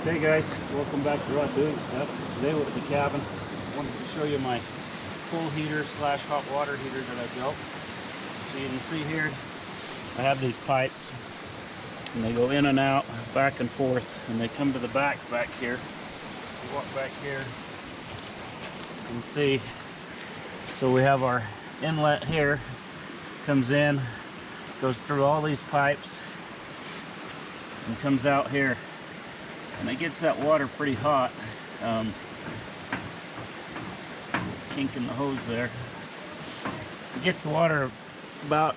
Hey guys, welcome back to Rod Doing Stuff. Today we're at the cabin. I wanted to show you my pool heater slash hot water heater that I built. So you can see here, I have these pipes and they go in and out, back and forth, and they come to the back here. You walk back here, you can see, so we have our inlet here, comes in, goes through all these pipes, and comes out here. And it gets that water pretty hot. Kink in the hose there. It gets the water about,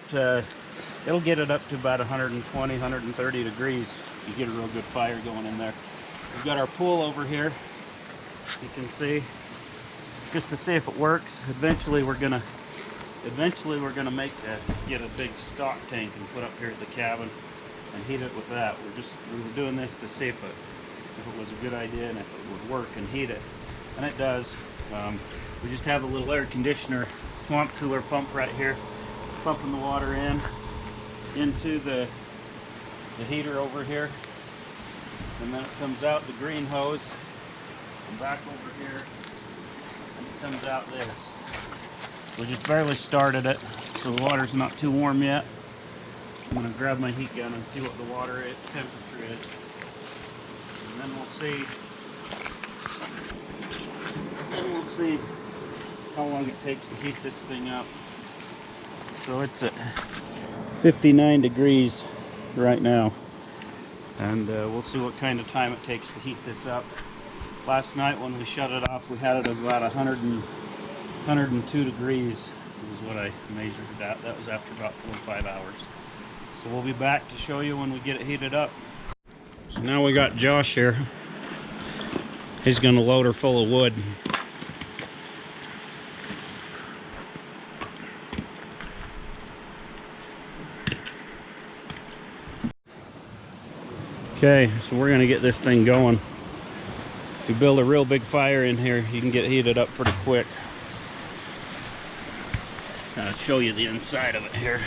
it'll get it up to about 120, 130 degrees. You get a real good fire going in there. We've got our pool over here. You can see, just to see if it works. Eventually we're gonna get a big stock tank and put up here at the cabin and heat it with that. We were doing this to see if it was a good idea and if it would work and heat it, and it does. We just have a little air conditioner swamp cooler pump right here. It's pumping the water into the heater over here, and then it comes out the green hose and back over here, and it comes out this. We just barely started it, so the water's not too warm yet. I'm going to grab my heat gun and see what the water temperature is. And then we'll see how long it takes to heat this thing up. So it's at 59 degrees right now, and we'll see what kind of time it takes to heat this up. Last night when we shut it off, we had it about 102 degrees is what I measured it at. That was after about 4 or 5 hours. So we'll be back to show you when we get it heated up. So now we got Josh here. He's going to load her full of wood. Okay, so we're going to get this thing going. If you build a real big fire in here, you can get heated up pretty quick. I'll show you the inside of it here.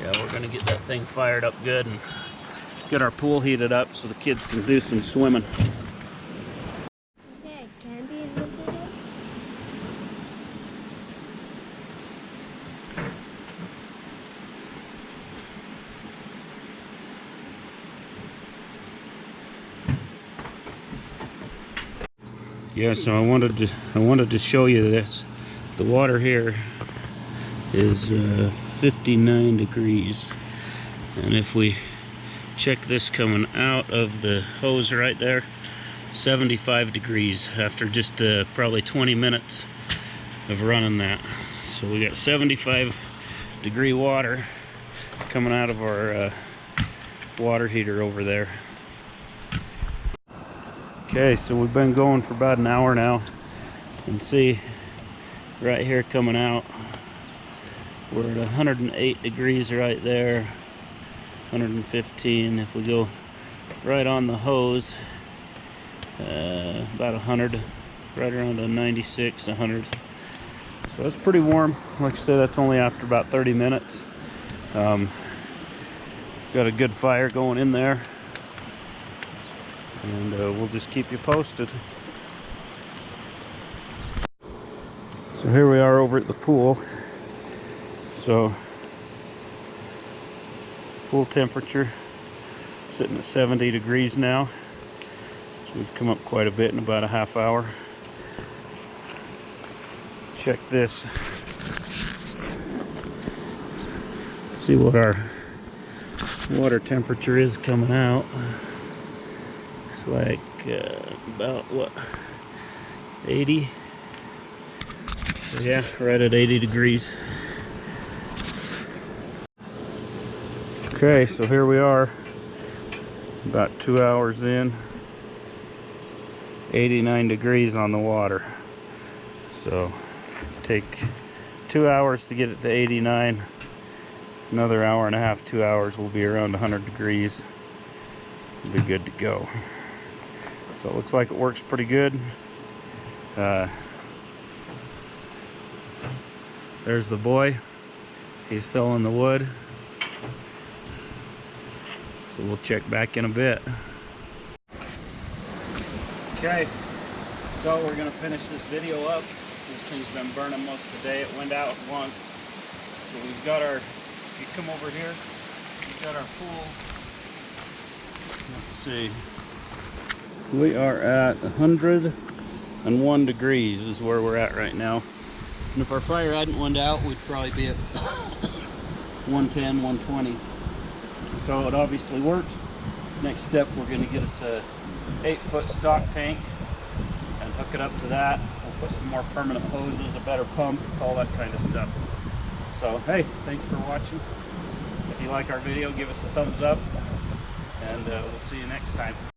Yeah, we're gonna get that thing fired up good and get our pool heated up so the kids can do some swimming. Okay, Candy is looking up. Yeah, so I wanted to show you this. The water here is 59 degrees, and if we check this coming out of the hose right there, 75 degrees after just probably 20 minutes of running that. So we got 75 degree water coming out of our water heater over there. Okay, so we've been going for about an hour now, and see right here coming out, we're at 108 degrees right there, 115. If we go right on the hose, about 100, right around a 96, 100. So that's pretty warm. Like I said, that's only after about 30 minutes. Got a good fire going in there, and we'll just keep you posted. So here we are over at the pool. So pool temperature sitting at 70 degrees now. So we've come up quite a bit in about a half hour. Check this. See what our water temperature is coming out. Looks like about what, 80. So yeah, right at 80 degrees. Okay, so here we are, about 2 hours in, 89 degrees on the water. So take 2 hours to get it to 89. Another hour and a half, 2 hours, will be around 100 degrees. We'll be good to go. So it looks like it works pretty good. There's the boy. He's filling the wood. So we'll check back in a bit. Okay, so we're gonna finish this video up. This thing's been burning most of the day. It went out once. So we've got our, if you come over here, we've got our pool. Let's see. We are at 101 degrees is where we're at right now. And if our fire hadn't went out, we'd probably be at 110, 120. So it obviously works. Next step, we're going to get us a 8-foot stock tank and hook it up to that. We'll put some more permanent hoses, a better pump, all that kind of stuff. So hey, thanks for watching. If you like our video, give us a thumbs up, and we'll see you next time.